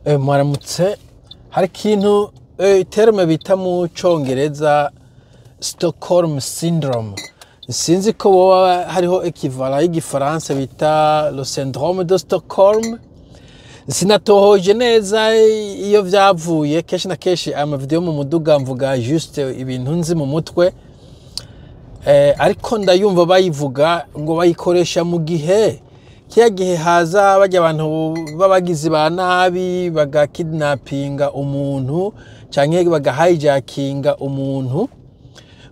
Mwaramutse hari ikintu terme bita mu Congereza Stockholm syndrome. Sinzi ko boba hariho equivalent y'igifaransa bita le syndrome de Stockholm. Sinatohoje neza iyo vyavuye, kenshi na kenshi ama video mu muduga mvuga juste ibintu nzi mu mutwe, ariko ndayumva bayivuga ngo bayikoresha mu gihe kiya gihe haza bajya abantu babagizi ba nabi bagakidnappinga umuntu canke bagahijackinga umuntu,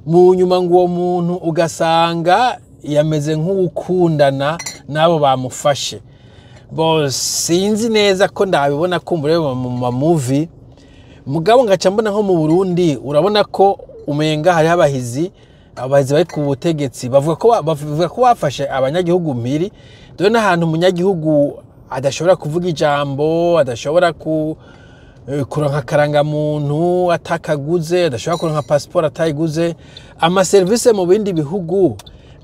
mu nyuma ngo uwo muntu ugasanga yameze nk'ukundana nabo bamufashe. Bo sinzi neza ko ndabibona kumbure mu movie, mugabo ngaca mbona nko mu Burundi urabona ko umenga hari abahizi bari ku butegetsi bavuga ko bafashe abanyagihugu mpiri, dore n'ahantu umunyagihugu adashobora kuvuga ijambo, adashobora kuronka karanga muntu atakaguze, adashobora kuronka passport atayiguze. Ama service mu bindi bihugu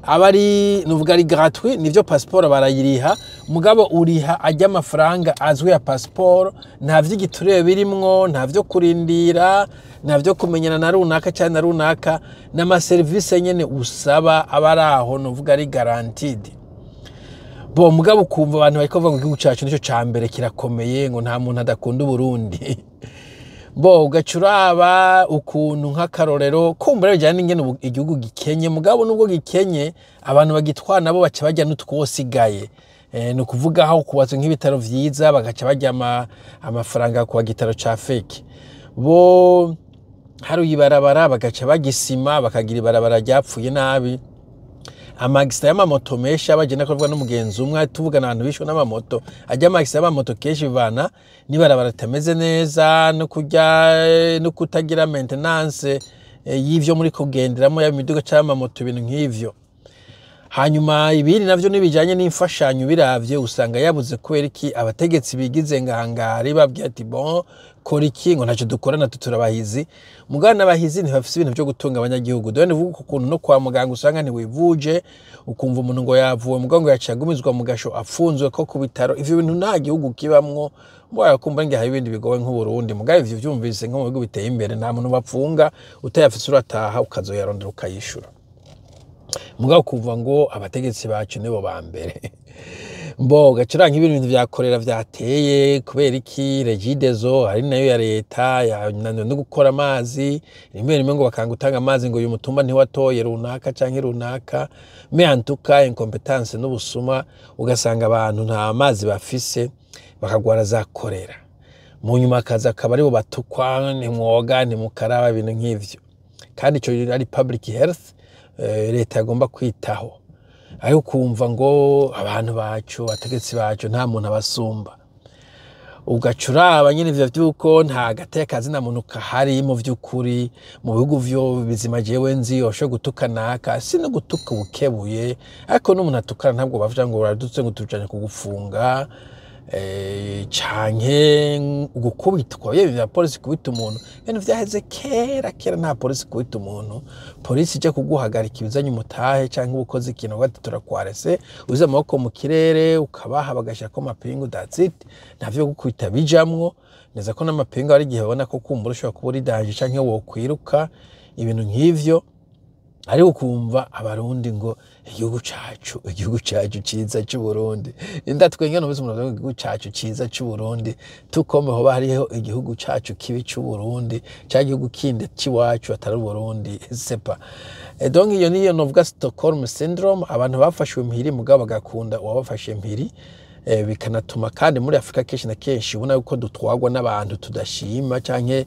abari nuvuga ari gratuit, nivyo passport barayiriha, mugabo uriha ajya amafaranga azwi ya passport, nta vy'igiturire birimwo, nta vyo kurindira, nta vyo kumenyana na runaka cyane na runaka, n'ama service nyene usaba abaraho nuvuga ari guaranteed. Bo mugabo kumva abantu bariko bavuga ngo igihugu cacu nico cambere kirakomeye, ngo nta muntu adakunda Burundi. Bo ugacuraba ukuntu nk'akarorero kumbura bijyana n'ingene igihugu gikenye, mugabo nubwo gikenye abantu bagitwara nabo baca bajya n'utwosigaye, no kuvuga aho kubatse nk'ibitaro vyiza bagaca bajya amafaranga ku gitaro ca fake. Bo hari ibarabara bagaca bagisima bakagira ibarabara ryapfuye nabi. Amagisa y'amamoto mesha bagenda kuvuga n'umugenzi umwe tuvugana abantu bishwe n'amamoto, ajya amagisa y'amamoto keshi bivana nibarabara tameze neza no kujya no kutagira maintenance y'ivyo muri kugenderamo ya miduga cyangwa amamoto, ibintu nk'ivyo. Hanyuma ibindi navyo nibijanye n'imfashanyo biravye usanga yabuze kubera iki abategetsi bigize ngangari babwiye ati bon kora iki ngo ntaco dukorana tuturabahizi, mugana n'abahizi ntibafise ibintu byo gutunga abanyagihugu. Dore nivuga ukuntu no kwa muganga usanga ntiwivuje, ukumva umuntu ngo yavuwe mugongo yacagumizwa mu gasho afunzwe ko ku bitaro. Ivyo bintu nta gihugu kibamwo, mboya kumva ngi hari ibindi bigowe nk'u Burundi, mugabe ivyo vyumvise nko mu bihugu biteye imbere nta muntu bapfunga utayafise urataha ukazoyarondera ukayishura. Mugabo kuva ngo abategetsi bacu nibo bambere. Mbo gacura nk'ibintu vyakorera vyateye kubera iki Regideso ari nayo ya leta yananiwe no gukora amazi, rimwe ngo bakanga utanga amazi ngo uyu mutumba ntiwatoye runaka canke runaka, me antuka incompetence n'ubusuma, ugasanga abantu nta amazi bafise bakagwara za korera, mu nyuma akaza akaba aribo batukwa ntimwoga ntimukaraba ibintu nk'ivyo. Kandi ico ari public health leta yagomba kwitaho, ayo kumva ngo abantu bacu abategetsi bacu nta muntu abasumba. Ugacuraba nyine ivyo vyuko nta gateka zina muntu kahari mu vy'ukuri mu bihugu vyo bizima jewe nzi osho gutukanaka si no gutuka ubukebuye, ariko n'umuntu atukana ntabwo bavuga ngo uradutse ngo tujanye kugufunga canke gukubitwa. Yewe vya polisi kubita umuntu ibintu vyaheze kera nta polisi kubita umuntu. Polisi ije kuguhagarika ibizanye umutahe canke ubukoze ikintu bati turakwarese uza amaboko mu kirere ukabaha bagashaka amapingu, that's it. Ntavyo gukubita bijamwo, neza ko n'amapingu ari gihe babona ko kumbura ushobora kuba uri danger canke wo kwiruka ibintu nk'ivyo. Ari ukumva abarundi ngo igihugu cacu ciza cy'u Burundi, indatwenga no bizo umuntu igihugu cacu ciza cy'u Burundi, tukomeho hariho igihugu cacu kibi cy'u Burundi, cya gihugu kindi ciwacu atari Burundi sepa. Donc iyo niyo novuga Stockholm syndrome, abantu bafashwe mpiri mugabo bagakunda uwabafashe mpiri. Bikanatuma kandi muri Afrika kenshi na kenshi ubona yuko dutwagwa n'abantu tudashima canke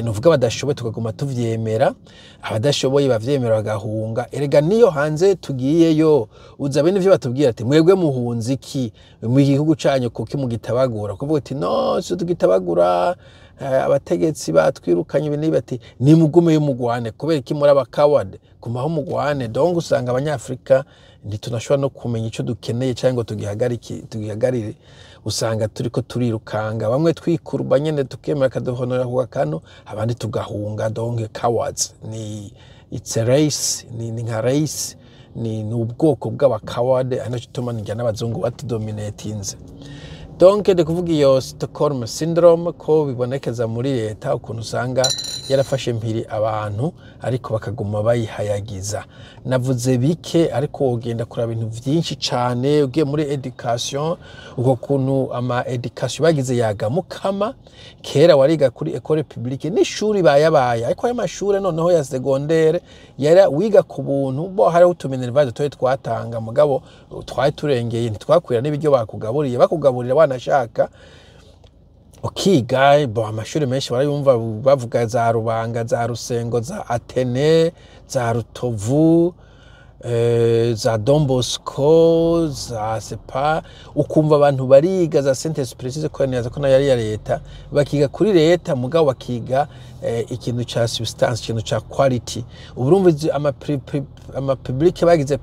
nuvuga badashoboye tukaguma tuvyemera, abadashoboye bavyemera bagahunga. Erega niyo hanze tugiyeyo uza bene ivyo batubwira ati mwebwe muhunzi iki mu gihugu canyu kuki mugitabagura, kuvuga ati no si tugitabagura, abategetsi batwirukanye ibintu bati nimugume y'umugwane kubera iki muri abakawade kumaho mugwane. Donc usanga abanyafrika ntitunashobora no kumenya ico dukeneye cyangwa tugihagarire, usanga turiko turirukanga, bamwe twikuruba nyene tukemera kaduhonora ku kano, abandi tugahunga. Donc cowards ni it's a race, ni nka race, ni ubwoko bw'abakawade, anacho tuma njya n'abazungu batudominatinze. donc de kuvuga iyo Stockholm syndrome ko bibonekeza muri leta ukuntu usanga yarafashe mpiri abantu ariko bakaguma bayihayagiza. Navuze bike ariko ugenda kura ibintu vyinshi cane ugiye muri education uko kuntu ama education bagize yagamukama kera wariga kuri école publique n'ishuri bayabaye ariko ayo mashure noneho ya secondaire yara wiga ku buntu bo hari utuminervage twaye twatanga mugabo twaye turengeye ntitwakwira n'ibiryo bakugaburira wanashaka ukiga bo amashuri menshi barayumva bavuga za Rubanga za Rusengo za Atene za Rutovu za Don Bosco za Sepa ukumva abantu bariga za Saint Esprit ko neza ko yari ya leta bakiga kuri leta mugabo bakiga ikintu ca substance ikintu ca quality uburumva ama public bagize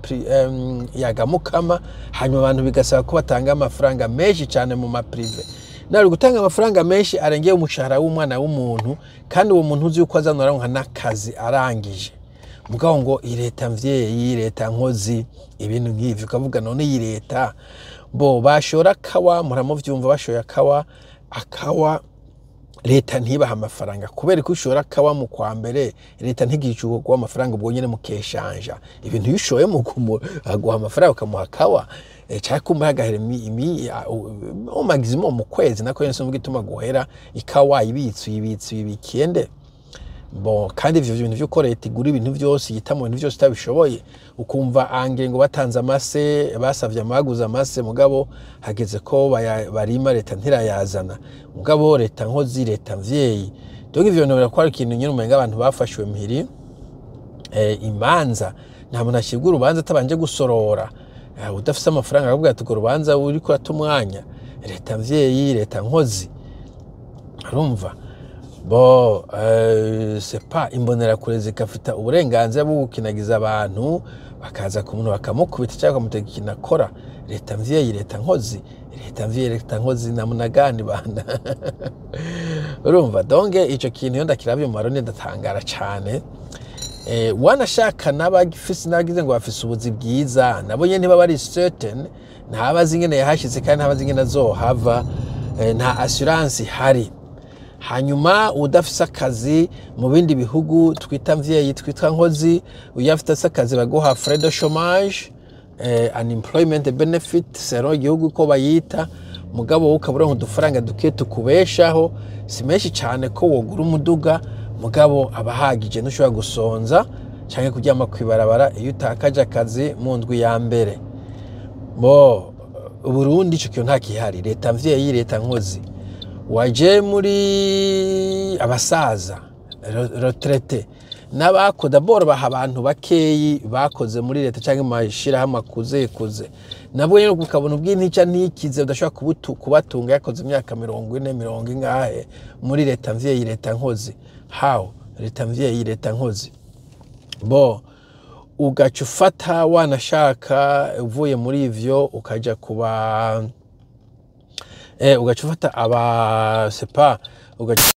yagamukama hanyuma abantu bigasaba ko batanga amafaranga menshi cyane mu ma privé nari gutanga amafaranga menshi arengeye umushahara w'umwana w'umuntu kandi uwo muntu uzi yuko azanora nka nakazi arangije mugabo ngo ireta mvyeyi leta nkozi ibintu nk'ivyo ukavuga none iyi leta bo bashora kawa muramuvyumva bashoya akawa leta ntibaha amafaranga kubera ko ushora kawa mu kwa mbere leta ntigicuko kwa amafaranga ubwo nyene mukeshanja ibintu yishoye mu aguha amafaranga ukamuha kawa cyakumba hagahera au maximum mu kwezi nako yenso mugituma guhera ikawa ibitsu ibikende bon kandi ivyo bintu byo ko leta igura ibintu byose yitamo ibintu byose tabishoboye ukumva ange ngo batanze amase basavye amaguza amase mugabo hageze ko barima leta ntirayazana mugabo leta nkozi leta mvyeyi donc ivyo bintu birakora ikintu nyine umenga abantu bafashwe mpiri imanza nta muntu ashibwa urubanza atabanje gusorora udafise amafaranga akavuga ati ko rubanza uri ko atumwanya leta mvyeyi leta nkozi arumva bo c'est pas imbonera kure zikafita uburenganzira bwo gukinagiza abantu bakaza ku muntu bakamukubita cyangwa bakamutega ikintu akora leta mvyeyi leta nkozi namunagani bana urumva donc ico kintu yo ndakiravye mu marone ndatangara cyane wanashaka n'abagifise nagize ngo bafise ubuzi bwiza nabo nyene niba bari certain ntabazi ingene yahashize kandi ntabazi ingene azohava nta assurance hari hanyuma udafise akazi mu bindi bihugu twita mvyeyi twitwa nkozi uyafite akazi baguha frais de chômage unemployment benefit sero igihugu ko bayita mugabo ukabura nk'udufaranga duke tukubeshaho si menshi cyane ko wogura umuduga mugabo abahagije ntushobora gusonza cyangwa kuryama kwibarabara iyo utakaje akazi mu ndwi ya mbere bo Burundi ico cyo nta kihari leta mvyeyi leta nkozi waje muri abasaza retraité nabako d'abord baha abantu bakeyi bakoze muri leta cyangwa mashira hamakuze nabwo rero kukabona ubw'intica ntikize udashobora kubatunga yakoze imyaka 40 ingahe muri leta mvyeyi leta nkozi how leta mvyeyi leta nkozi bo ugaca ufata wanashaka uvuye muri ivyo ukaja kuba ugaca ufata aba sepa ugaca